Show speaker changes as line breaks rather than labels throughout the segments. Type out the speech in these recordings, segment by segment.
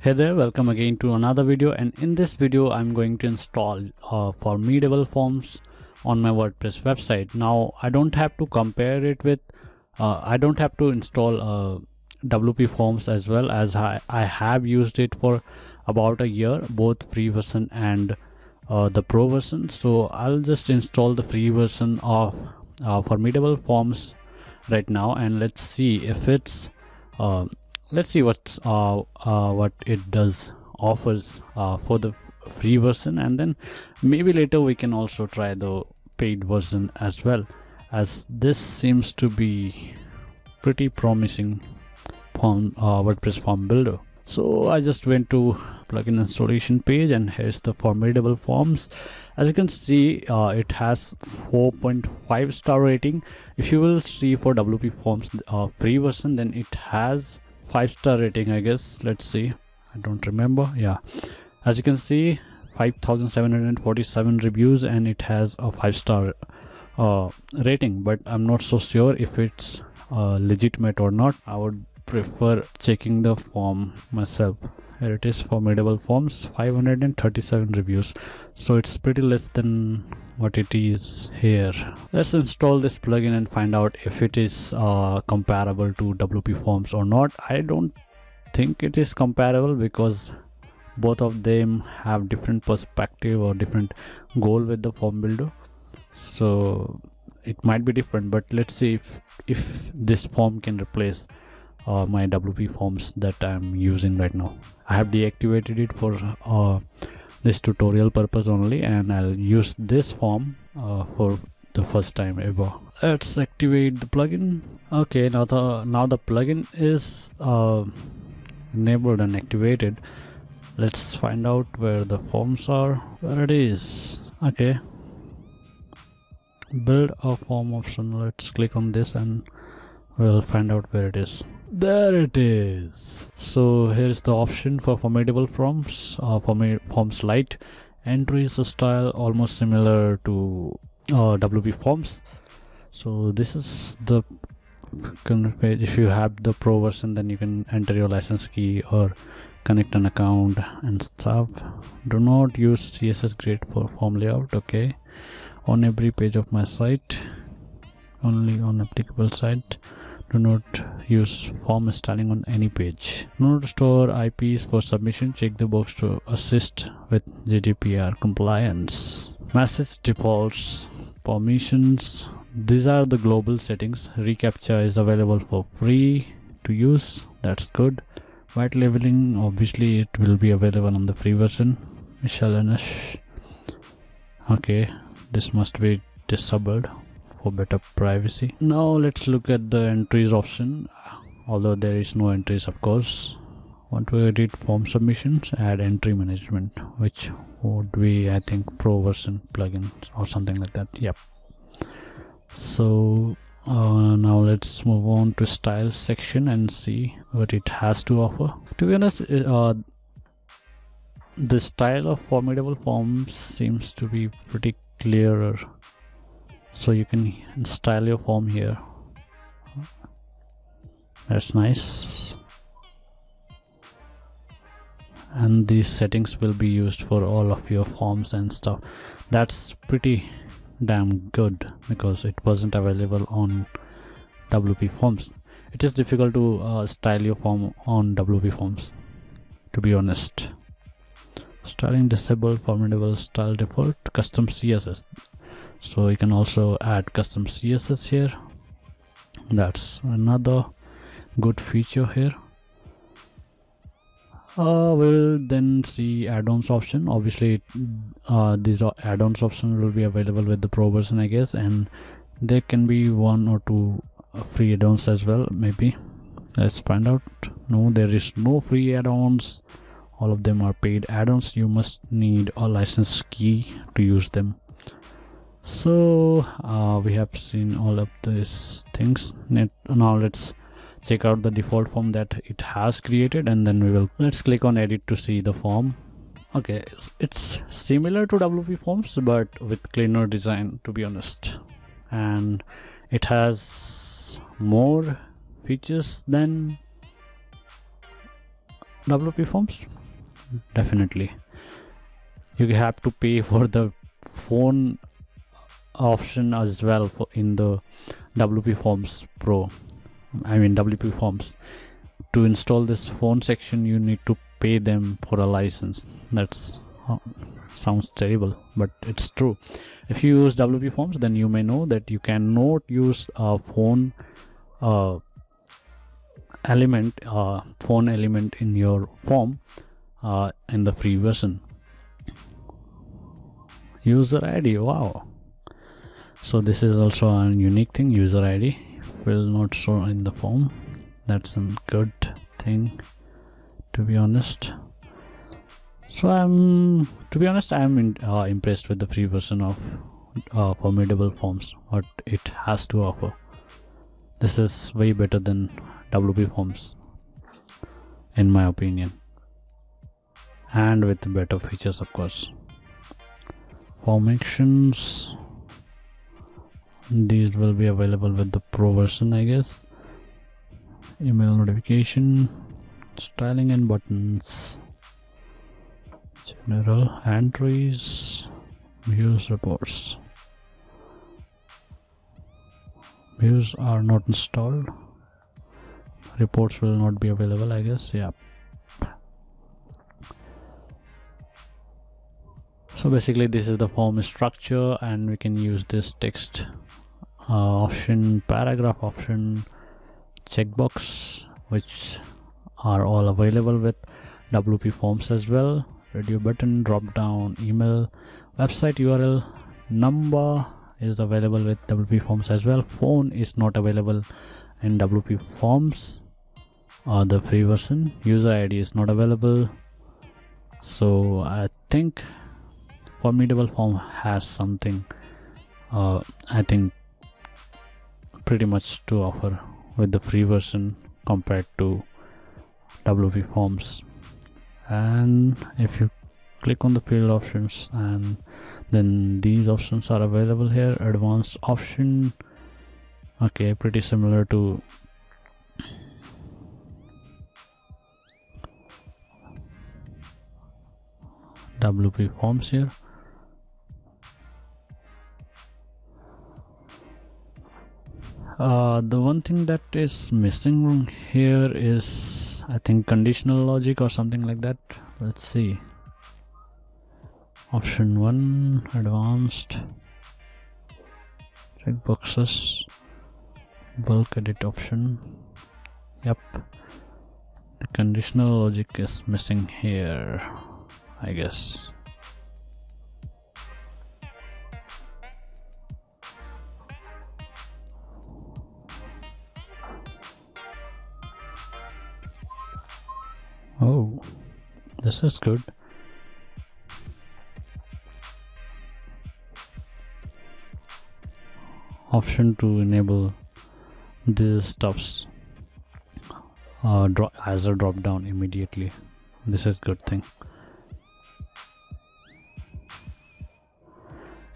Hey there, welcome again to another video, and in this video I'm going to install Formidable Forms on my WordPress website. Now I don't have to compare it with I don't have to install WP Forms as well, as I have used it for about a year, both free version and the pro version. So I'll just install the free version of Formidable Forms right now, and let's see if it's let's see what it does offers for the free version, and then maybe later we can also try the paid version as well, as this seems to be pretty promising form WordPress form builder. So I just went to plugin installation page, and here's the Formidable Forms. As you can see, it has 4.5 star rating. If you will see for WP Forms free version, then it has 5-star rating, I guess. Let's see, I don't remember. Yeah, as you can see, 5,747 reviews, and it has a 5-star rating, but I'm not so sure if it's legitimate or not. I would prefer checking the form myself. Here it is, Formidable Forms, 537 reviews, so it's pretty less than what it is here. Let's install this plugin and find out if it is comparable to WP Forms or not. I don't think it is comparable, because both of them have different perspective or different goal with the form builder, so it might be different. But let's see if this form can replace my WP Forms that I'm using right now. I have deactivated it for this tutorial purpose only, and I'll use this form for the first time ever. Let's activate the plugin. Okay, now the plugin is enabled and activated. Let's find out where the forms are. Where it is. Okay, build a form option. Let's click on this and we'll find out where it is. There it is. So here's the option for Formidable Forms, Forms Lite. Entry is a style almost similar to WP Forms. So this is the page. If you have the pro version, then you can enter your license key or connect an account and stuff. Do not use CSS grid for form layout. Okay, on every page of my site, only on applicable site. Do not use form styling on any page. Do not store IPs for submission. Check the box to assist with GDPR compliance. Message defaults, permissions. These are the global settings. ReCAPTCHA is available for free to use. That's good. White labeling, obviously it will be available on the free version. Miscellaneous. Okay, this must be disabled for better privacy. Now let's look at the entries option, although there is no entries, of course. Want to edit form submissions, add entry management, which would be, I think, pro version plugin or something like that. Yep. So now let's move on to styles section and see what it has to offer. To be honest, the style of Formidable Forms seems to be pretty clearer. So you can style your form here. That's nice. And these settings will be used for all of your forms and stuff. That's pretty damn good, because it wasn't available on WP Forms. It is difficult to style your form on WP Forms, to be honest. Styling disabled, Formidable style default, custom CSS. So you can also add custom CSS here. That's another good feature here. We'll then see add-ons option. Obviously these are add-ons option will be available with the pro version, I guess, and there can be 1 or 2 free add-ons as well, maybe. Let's find out. No, there is no free add-ons. All of them are paid add-ons. You must need a license key to use them. So we have seen all of these things. Now let's check out the default form that it has created, and then let's click on edit to see the form. Okay, it's similar to WP Forms but with cleaner design, to be honest, and it has more features than WP Forms? Definitely. You have to pay for the phone option as well in the WP Forms Pro. I mean WP Forms. To install this phone section, you need to pay them for a license. That's sounds terrible, but it's true. If you use WP Forms, then you may know that you cannot use a phone element in your form in the free version. User ID, wow. So this is also a unique thing. User ID will not show in the form. That's a good thing, to be honest. So I'm impressed with the free version of Formidable Forms, what it has to offer. This is way better than WP Forms, in my opinion, and with better features, of course. Form actions, these will be available with the Pro version, I guess. Email notification, styling and buttons, general entries, views, reports. Views are not installed. Reports will not be available, I guess. Yeah. So basically this is the form structure, and we can use this text option, paragraph option, checkbox, which are all available with WP Forms as well. Radio button, drop down, email, website URL, number is available with WP Forms as well. Phone is not available in WP Forms or the free version. User ID is not available. So I think Formidable Form has something I think pretty much to offer with the free version compared to WP Forms. And if you click on the field options, and then these options are available here. Advanced option, okay, pretty similar to WP Forms here. The one thing that is missing here is, I think, conditional logic or something like that. Let's see. Option 1, advanced, checkboxes, bulk edit option. Yep, the conditional logic is missing here, I guess. Oh, this is good. Option to enable these stuffs as a drop down immediately. This is good thing.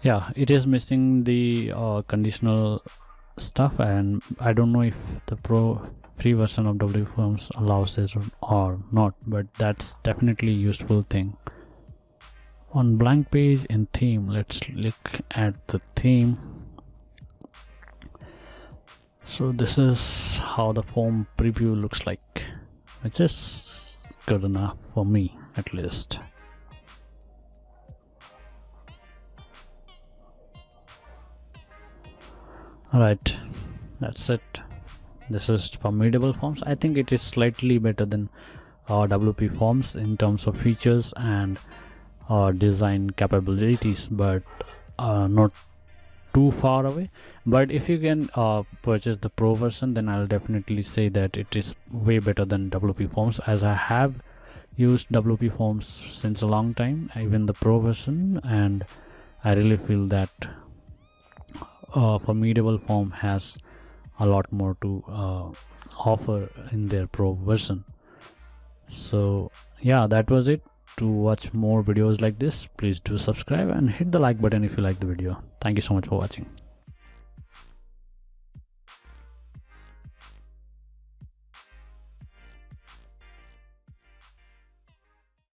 Yeah, it is missing the conditional stuff, and I don't know if the free version of WP Forms allows this or not, but that's definitely a useful thing. On blank page in theme, let's look at the theme. So this is how the form preview looks like, which is good enough for me, at least. Alright, that's it. This is Formidable Forms. I think it is slightly better than WP Forms in terms of features and design capabilities, but not too far away. But if you can purchase the Pro version, then I'll definitely say that it is way better than WP Forms, as I have used WP Forms since a long time, even the Pro version, and I really feel that Formidable Form has a lot more to offer in their Pro version. So yeah, that was it. To watch more videos like this, please do subscribe and hit the like button if you like the video. Thank you so much for watching.